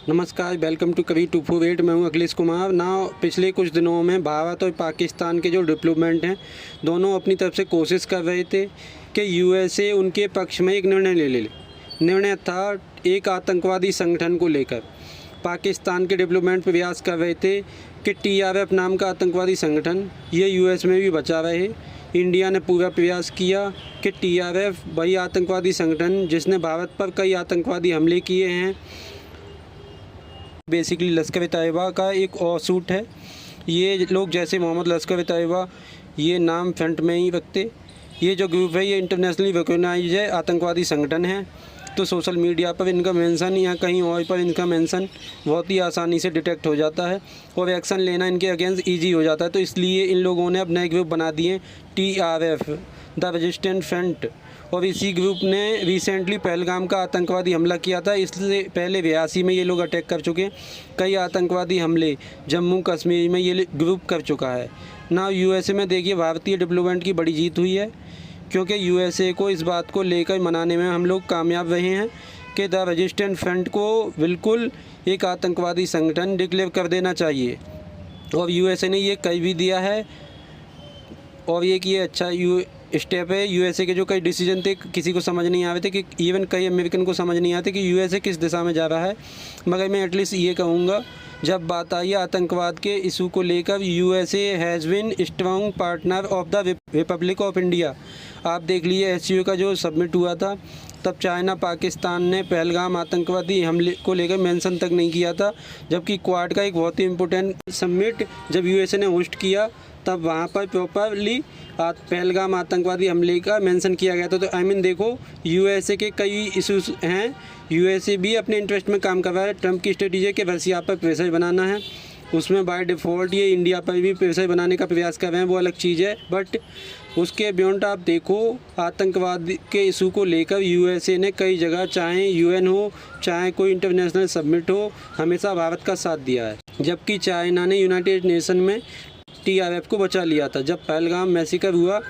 नमस्कार, welcome to कवी 248। मैं हूं अखिलेश कुमार। पिछले कुछ दिनों में भारत और पाकिस्तान के जो डिप्लोमेट हैं, दोनों अपनी तरफ से कोशिश कर रहे थे कि यूएसए उनके पक्ष में एक निर्णय ले ले। निर्णय था एक आतंकवादी संगठन को लेकर। पाकिस्तान के डिप्लोमेट प्रयास कर रहे थे कि टीआरएफ नाम का आतंकवादी संगठन ये यूएस में भी बचा रहे। इंडिया ने पूरा प्रयास किया कि टीआरएफ वही आतंकवादी संगठन जिसने भारत पर कई आतंकवादी हमले किए हैं, बेसिकली लश्कर-ए-तैयबा का एक ऑफशूट है। ये लोग जैसे मोहम्मद लश्कर-ए-तैयबा ये नाम फ्रंट में ही रखते। ये जो ग्रुप है ये इंटरनेशनली रिकॉग्नाइज्ड है आतंकवादी संगठन है। तो सोशल मीडिया पर इनका मेंशन या कहीं और पर इनका मेंशन बहुत ही आसानी से डिटेक्ट हो जाता है और एक्शन लेना इनके अगेंस्ट ईजी हो जाता है। तो इसलिए इन लोगों ने अब नए ग्रुप बना दिए TRF, द रेजिस्टेंट फ्रंट। और इसी ग्रुप ने रिसेंटली पहलगाम का आतंकवादी हमला किया था। इससे पहले 82 में ये लोग अटैक कर चुके हैं। कई आतंकवादी हमले जम्मू कश्मीर में ये ग्रुप कर चुका है ना। यूएसए में देखिए भारतीय डिप्लोमेट की बड़ी जीत हुई है, क्योंकि यूएसए को इस बात को लेकर मनाने में हम लोग कामयाब रहे हैं कि द रेजिस्टेंट फ्रंट को बिल्कुल एक आतंकवादी संगठन डिक्लेयर कर देना चाहिए। और यूएसए ने ये कह भी दिया है और ये अच्छा स्टेप है। यूएसए के जो कई डिसीजन थे किसी को समझ नहीं आ रहे थे, कि इवन कई अमेरिकन को समझ नहीं आते कि यूएसए किस दिशा में जा रहा है। मगर मैं एटलीस्ट ये कहूँगा, जब बात आई आतंकवाद के इशू को लेकर, USA has been strong partner of the republic of India. आप देख लीजिए SCO का जो सबमिट हुआ था, तब चाइना पाकिस्तान ने पहलगाम आतंकवादी हमले को लेकर मेंशन तक नहीं किया था। जबकि क्वाड का एक बहुत ही इम्पोर्टेंट सबमिट जब यूएसए ने होस्ट किया, तब वहाँ पर प्रॉपरली पहलगाम आतंकवादी हमले का मेंशन किया गया था। तो आई मीन देखो, यूएसए के कई इशूज़ हैं। यूएसए भी अपने इंटरेस्ट में काम कर रहा है। ट्रंप की स्ट्रेटेजी है कि रसिया पर प्रेशर बनाना है, उसमें बाय डिफ़ॉल्ट ये इंडिया पर भी प्रेशर बनाने का प्रयास कर रहे हैं, वो अलग चीज़ है। बट उसके बियॉन्ड आप देखो, आतंकवाद के इशू को लेकर यूएसए ने कई जगह, चाहे UN हो चाहे कोई इंटरनेशनल सबमिट हो, हमेशा भारत का साथ दिया है। जबकि चाइना ने यूनाइटेड नेशन में TRF को बचा लिया था। जब पहलगाम मैसेकर हुआ,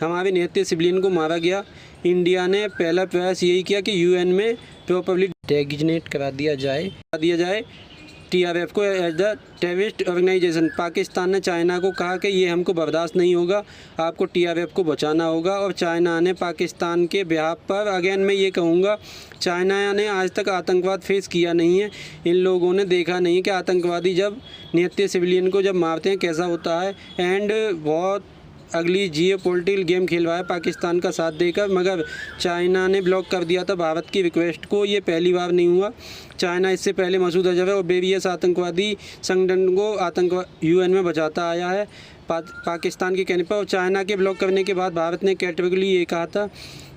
हमारे निहत्थे सिविलियन को मारा गया, इंडिया ने पहला प्रयास यही किया कि UN में प्रॉपरली डेजिग्नेट करा दिया जाए TRF को as the terrorist organisation. Pakistan ने चाइना को कहा कि ये हमको बर्दाश्त नहीं होगा, आपको TRF को बचाना होगा। और चाइना ने पाकिस्तान के बिहाफ पर, अगेन मैं ये कहूँगा, चाइना ने आज तक आतंकवाद फेस किया नहीं है। इन लोगों ने देखा नहीं कि आतंकवादी जब निहत्थे सिविलियन को जब मारते हैं कैसा होता है। एंड बहुत अगली जियोपॉलिटिकल गेम खेल रहा है पाकिस्तान का साथ देकर। मगर चाइना ने ब्लॉक कर दिया था भारत की रिक्वेस्ट को। ये पहली बार नहीं हुआ। चाइना इससे पहले मसूद अजहर और वेरियस आतंकवादी संगठन को UN में बचाता आया है पाकिस्तान के कहने पर। और चाइना के ब्लॉक करने के बाद भारत ने कैटेगोरिकली ये कहा था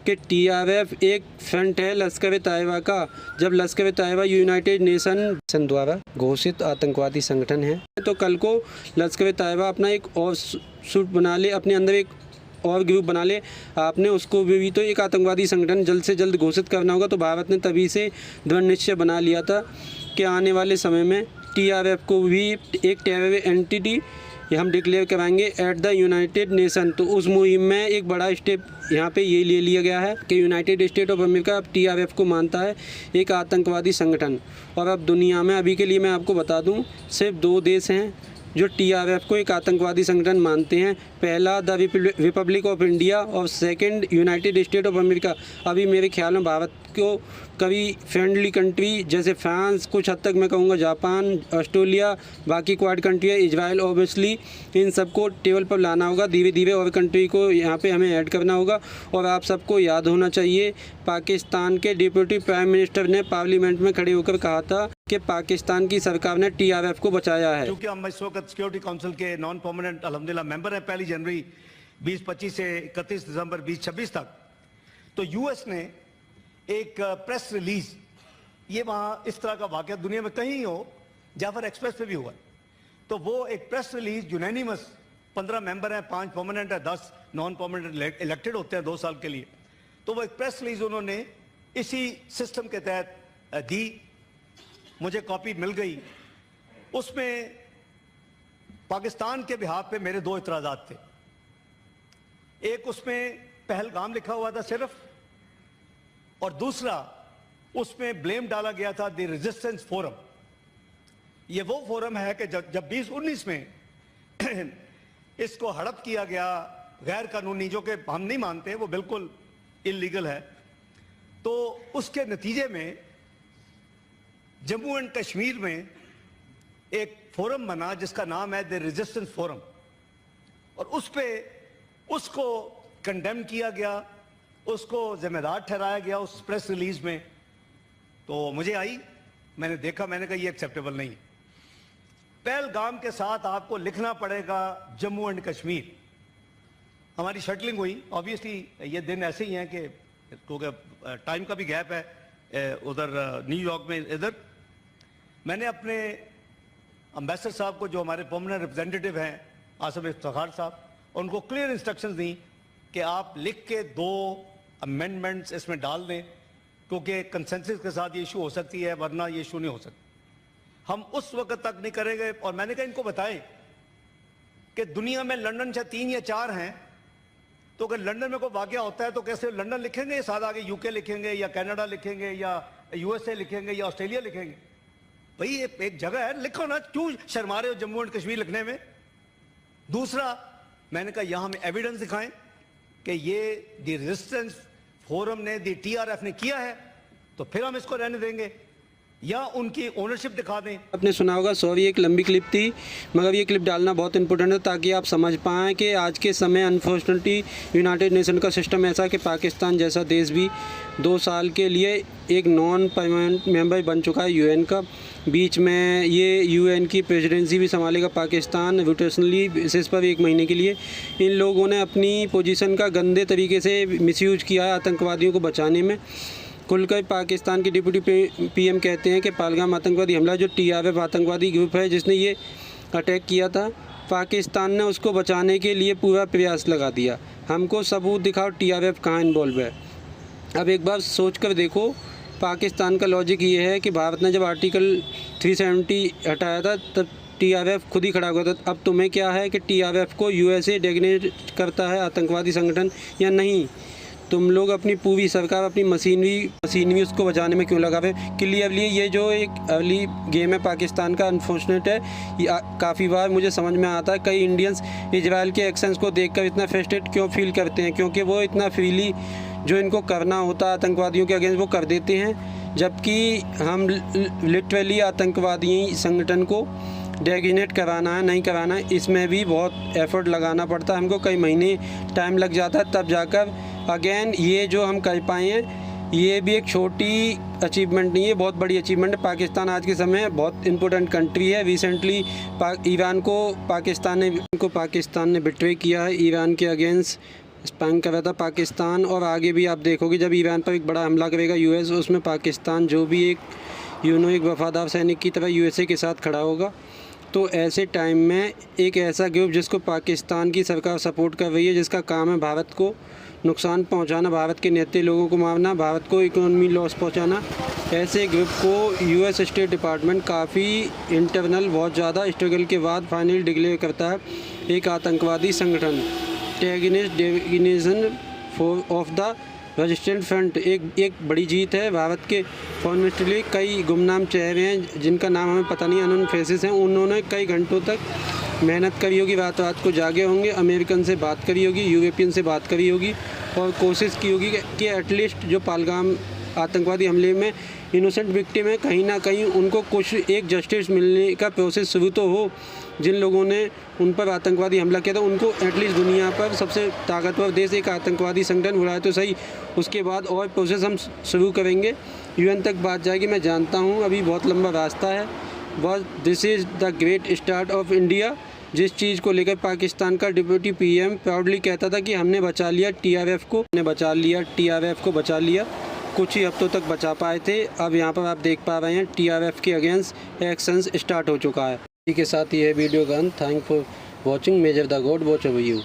कि TRF एक फ्रंट है लश्कर-ए-तैयबा का। जब लश्कर-ए-तैयबा यूनाइटेड नेशन द्वारा घोषित आतंकवादी संगठन है, तो कल को लश्कर-ए-तैयबा अपना एक और सूट बना ले, अपने अंदर एक और ग्रुप बना ले, आपने उसको भी तो एक आतंकवादी संगठन जल्द से जल्द घोषित करना होगा। तो भारत ने तभी से दृढ़ निश्चय बना लिया था कि आने वाले समय में TRF को भी एक टेरर एंटिटी हम डिक्लेयर कराएंगे एट द यूनाइटेड नेशन। तो उस मुहिम में एक बड़ा स्टेप यहाँ पे ये ले लिया गया है कि यूनाइटेड स्टेट ऑफ अमेरिका अब TRF को मानता है एक आतंकवादी संगठन। और अब दुनिया में, अभी के लिए मैं आपको बता दूँ, सिर्फ 2 देश हैं जो TRF को एक आतंकवादी संगठन मानते हैं। पहला द रिपब्लिक ऑफ इंडिया और second United state of America. अभी मेरे ख्याल में भारत को कभी फ्रेंडली कंट्री जैसे फ्रांस, कुछ हद तक मैं कहूँगा जापान, ऑस्ट्रेलिया, बाकी क्वाड कंट्री है, इजराइल, ऑब्वियसली इन सबको टेबल पर लाना होगा। धीरे धीरे और कंट्री को यहाँ पे हमें ऐड करना होगा। और आप सबको याद होना चाहिए, पाकिस्तान के डिप्टी प्राइम मिनिस्टर ने पार्लियामेंट में खड़े होकर कहा था कि पाकिस्तान की सरकार ने TRF को बचाया है। क्योंकि हम इस वक्त सिक्योरिटी काउंसिल के नॉन परमानेंट अल्हम्दुलिल्लाह मेंबर हैं 1 जनवरी 2025 से 31 दिसंबर 2026 तक। तो यूएस ने एक प्रेस रिलीज, ये वहाँ इस तरह का वाक़या दुनिया में कहीं हो, जाफर एक्सप्रेस पे भी हुआ है, तो वो एक प्रेस रिलीज यूनैनिमस, 15 मेंबर हैं, 5 परमानेंट है, 10 नॉन परमानेंट इलेक्टेड होते हैं 2 साल के लिए। तो वो एक प्रेस रिलीज उन्होंने इसी सिस्टम के तहत दी, मुझे कॉपी मिल गई। उसमें पाकिस्तान के बिहाफ पे मेरे 2 इतराज़ात थे। एक उसमें पहलगाम लिखा हुआ था सिर्फ, और दूसरा उसमें ब्लेम डाला गया था द रेजिस्टेंस फोरम। ये वो फोरम है कि जब 2019 में इसको हड़प किया गया गैर कानूनी, जो कि हम नहीं मानते, वो बिल्कुल इलीगल है, तो उसके नतीजे में जम्मू एंड कश्मीर में एक फोरम बना जिसका नाम है द रेजिस्टेंस फोरम, और उस पे उसको कंडेम किया गया, उसको जिम्मेदार ठहराया गया उस प्रेस रिलीज में। तो मुझे आई, मैंने देखा, मैंने कहा ये एक्सेप्टेबल नहीं है। पहलगाम के साथ आपको लिखना पड़ेगा जम्मू एंड कश्मीर। हमारी शटलिंग हुई, ऑब्वियसली ये दिन ऐसे ही हैं कि क्योंकि टाइम का भी गैप है उधर न्यूयॉर्क में इधर। मैंने अपने एम्बेसडर साहब को, जो हमारे परमानेंट रिप्रेजेंटेटिव हैं आसिफ इफ्तिखार साहब, उनको क्लियर इंस्ट्रक्शंस दी कि आप लिख के 2 अमेंडमेंट्स इसमें डाल दें, क्योंकि कंसेंसस के साथ ये इशू हो सकती है, वरना ये इशू नहीं हो सकता। हम उस वक्त तक नहीं करेंगे। और मैंने कहा इनको बताएं कि दुनिया में लंदन से 3 या 4 हैं, तो अगर लंदन में कोई वाकया होता है तो कैसे लंदन लिखेंगे, साथ आगे यूके लिखेंगे या कनाडा लिखेंगे या यूएसए लिखेंगे या ऑस्ट्रेलिया लिखेंगे। भाई एक जगह है, लिखो ना, क्यों शर्मा रहे हो जम्मू एंड कश्मीर लिखने में। दूसरा, मैंने कहा यहां हमें एविडेंस दिखाएं कि ये द रेजिस्टेंस फोरम ने, द टीआरएफ ने किया है, तो फिर हम इसको रहने देंगे, या उनकी ओनरशिप दिखा दें। आपने सुना होगा, सॉरी एक लंबी क्लिप थी, मगर ये क्लिप डालना बहुत इंपॉर्टेंट है ताकि आप समझ पाएँ कि आज के समय अनफॉर्चुनेटली यूनाइटेड नेशन का सिस्टम ऐसा कि पाकिस्तान जैसा देश भी 2 साल के लिए एक नॉन परमानेंट मेंबर बन चुका है यूएन का। बीच में ये यूएन की प्रेसिडेंसी भी संभालेगा पाकिस्तान रोटेशनली बेसिस पर 1 महीने के लिए। इन लोगों ने अपनी पोजीशन का गंदे तरीके से मिसयूज किया है आतंकवादियों को बचाने में। खुलकर पाकिस्तान के डिप्टी पीएम कहते हैं कि पहलगाम आतंकवादी हमला, जो टीआरएफ आतंकवादी ग्रुप है जिसने ये अटैक किया था, पाकिस्तान ने उसको बचाने के लिए पूरा प्रयास लगा दिया। हमको सबूत दिखाओ टीआरएफ कहाँ इन्वॉल्व है। अब एक बार सोच कर देखो, पाकिस्तान का लॉजिक ये है कि भारत ने जब आर्टिकल 370 हटाया था तब टीआरएफ खुद ही खड़ा हुआ था। अब तुम्हें क्या है कि टीआरएफ को यूएसए डेजिग्नेट करता है आतंकवादी संगठन या नहीं। तुम लोग अपनी पूरी सरकार, अपनी मशीनरी उसको बचाने में क्यों लगा रहे। क्लियरली ये जो एक अर्ली गेम है पाकिस्तान का, अनफॉर्चुनेट है। ये काफ़ी बार मुझे समझ में आता है कई इंडियंस इजराइल के एक्शंस को देखकर इतना फ्रस्ट्रेट क्यों फील करते हैं, क्योंकि वो इतना फ्रीली जो इनको करना होता है आतंकवादियों के अगेंस्ट वो कर देते हैं, जबकि हम लिटरली आतंकवादी संगठन को डेजिग्नेट कराना है, नहीं कराना है, इसमें भी बहुत एफर्ट लगाना पड़ता है। हमको कई महीने टाइम लग जाता है, तब जाकर अगेन ये जो हम कर पाए हैं, ये भी एक छोटी अचीवमेंट नहीं है, बहुत बड़ी अचीवमेंट है। पाकिस्तान आज के समय बहुत इंपॉर्टेंट कंट्री है। रिसेंटली ईरान को पाकिस्तान ने बिट्रे किया है, ईरान के अगेंस्ट स्पैंग कर रहा था पाकिस्तान। और आगे भी आप देखोगे जब ईरान पर एक बड़ा हमला करेगा यूएस, उसमें पाकिस्तान जो भी एक एक वफादार सैनिक की तरह यूएसए के साथ खड़ा होगा। तो ऐसे टाइम में एक ऐसा ग्रुप जिसको पाकिस्तान की सरकार सपोर्ट कर रही है, जिसका काम है भारत को नुकसान पहुंचाना, भारत के नेता लोगों को मारना, भारत को इकोनॉमी लॉस पहुंचाना, ऐसे ग्रुप को यूएस स्टेट डिपार्टमेंट काफ़ी इंटरनल बहुत ज़्यादा स्ट्रगल के बाद फाइनली डिक्लेयर करता है एक आतंकवादी संगठन। Designation of the resistant front एक बड़ी जीत है भारत के फॉरेन मिनिस्टर के लिए। कई गुमनाम चेहरे हैं जिनका नाम हमें पता नहीं, अननोन फेसेस हैं, उन्होंने कई घंटों तक मेहनत करी होगी, रात रात को जागे होंगे, अमेरिकन से बात करी होगी, यूरोपियन से बात करी होगी और कोशिश की होगी कि एटलीस्ट जो पहलगाम आतंकवादी हमले में इनोसेंट विक्टिम है, कहीं ना कहीं उनको कुछ एक जस्टिस मिलने का प्रोसेस शुरू तो हो। जिन लोगों ने उन पर आतंकवादी हमला किया था उनको एटलीस्ट दुनिया पर सबसे ताकतवर देश एक आतंकवादी संगठन बुलाए तो सही, उसके बाद और प्रोसेस हम शुरू करेंगे, यूएन तक बात जाएगी। मैं जानता हूँ अभी बहुत लंबा रास्ता है, बस this is the great start of India. जिस चीज़ को लेकर पाकिस्तान का डिप्टी पीएम प्राउडली कहता था कि हमने बचा लिया टीआरएफ को, टीआरएफ को बचा लिया, कुछ ही हफ्तों तक बचा पाए थे। अब यहाँ पर आप देख पा रहे हैं टीआरएफ के अगेंस्ट एक्शंस स्टार्ट हो चुका है। इसी के साथ ये वीडियो का अंत। Thank for watching. Measure the God watch over you.